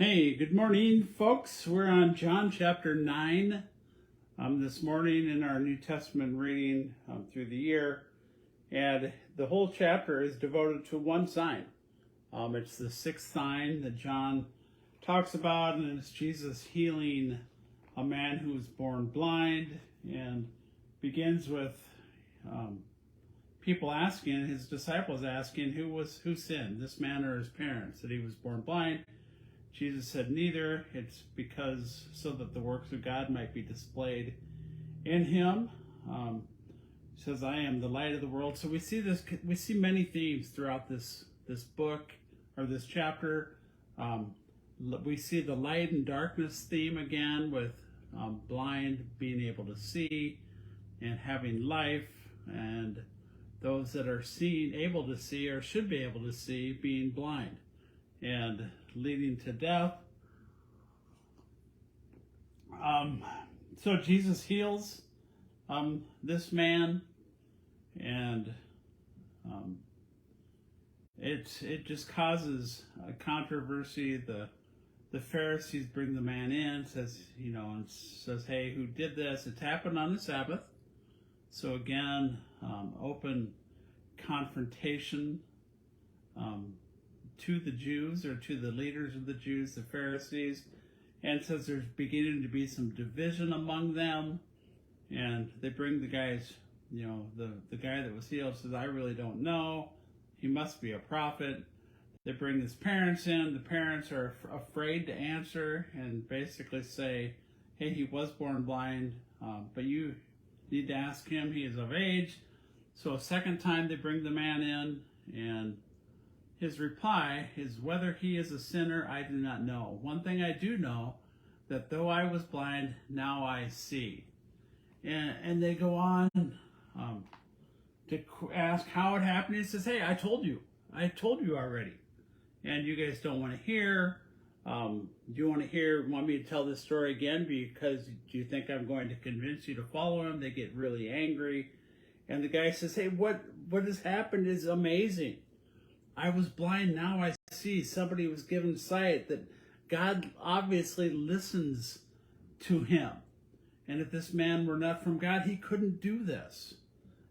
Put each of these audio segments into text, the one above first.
Hey, good morning, folks. We're on John chapter 9 this morning in our New Testament reading through the year. And the whole chapter is devoted to one sign. It's the sixth sign that John talks about, and it's Jesus healing a man who was born blind, and begins with people asking, his disciples asking, who sinned, this man or his parents, that he was born blind. Jesus said, neither. It's because so that the works of God might be displayed in him. He says, I am the light of the world. So we see many themes throughout this book or this chapter. We see the light and darkness theme again, with blind being able to see and having life, and those that are able to see or should be able to see being blind and leading to death. So Jesus heals this man, and it just causes a controversy. The Pharisees bring the man in, says, hey, who did this? It happened on the Sabbath. So again, open confrontation to the Jews, or to the leaders of the Jews, the Pharisees, and says there's beginning to be some division among them. And they bring the guys, the guy that was healed says, I really don't know. He must be a prophet. They bring his parents in. The parents are afraid to answer and basically say, hey, he was born blind, but you need to ask him. He is of age. So a second time they bring the man in, and his reply is, whether he is a sinner, I do not know. One thing I do know, that though I was blind, now I see. And they go on to ask how it happened. He says, hey, I told you already. And you guys don't want to hear. Do you want me to tell this story again because do you think I'm going to convince you to follow him? They get really angry. And the guy says, hey, what has happened is amazing. I was blind, now I see. Somebody was given sight. That God obviously listens to him. And if this man were not from God, he couldn't do this.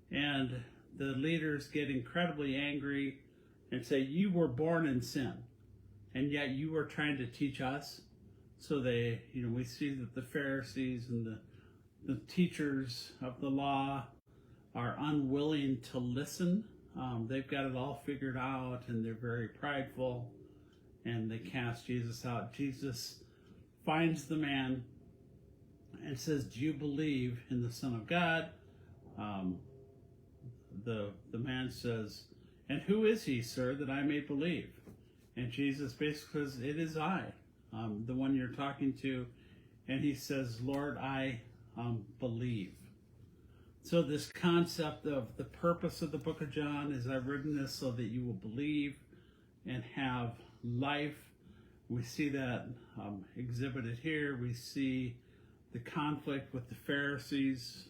And the leaders get incredibly angry and say, you were born in sin, and yet you are trying to teach us. So they, we see that the Pharisees and the teachers of the law are unwilling to listen. They've got it all figured out, and they're very prideful, and they cast Jesus out. Jesus finds the man and says, do you believe in the Son of God? The man says, and who is he, sir, that I may believe? And Jesus basically says, it is I, the one you're talking to. And he says, Lord, I believe. So this concept of the purpose of the book of John is, I've written this so that you will believe and have life. We see that exhibited here. We see the conflict with the Pharisees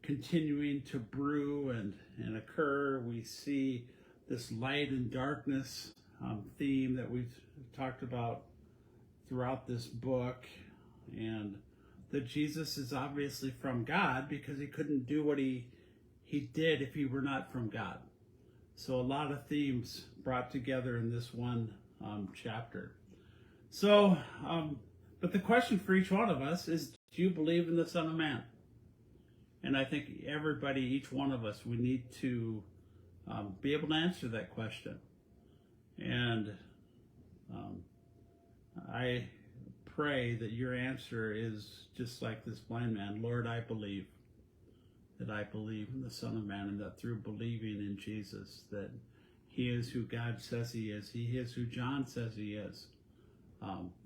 continuing to brew and occur. We see this light and darkness theme that we've talked about throughout this book, and that Jesus is obviously from God because he couldn't do what he did if he were not from God. So a lot of themes brought together in this one chapter. So, but the question for each one of us is, do you believe in the Son of Man? And I think everybody, each one of us, we need to be able to answer that question. And I pray that your answer is just like this blind man. Lord, I believe that I believe in the Son of Man, and that through believing in Jesus, that he is who God says he is who John says he is,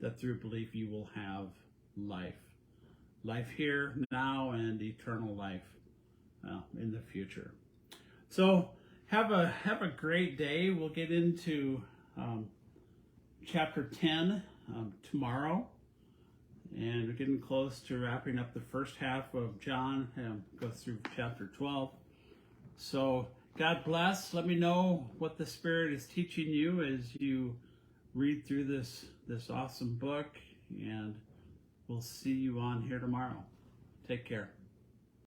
that through belief you will have life here, now, and eternal life in the future. So have a great day. We'll get into chapter 10 tomorrow. And we're getting close to wrapping up the first half of John, and go through chapter 12. So God bless. Let me know what the Spirit is teaching you as you read through this awesome book, and we'll see you on here tomorrow. Take care.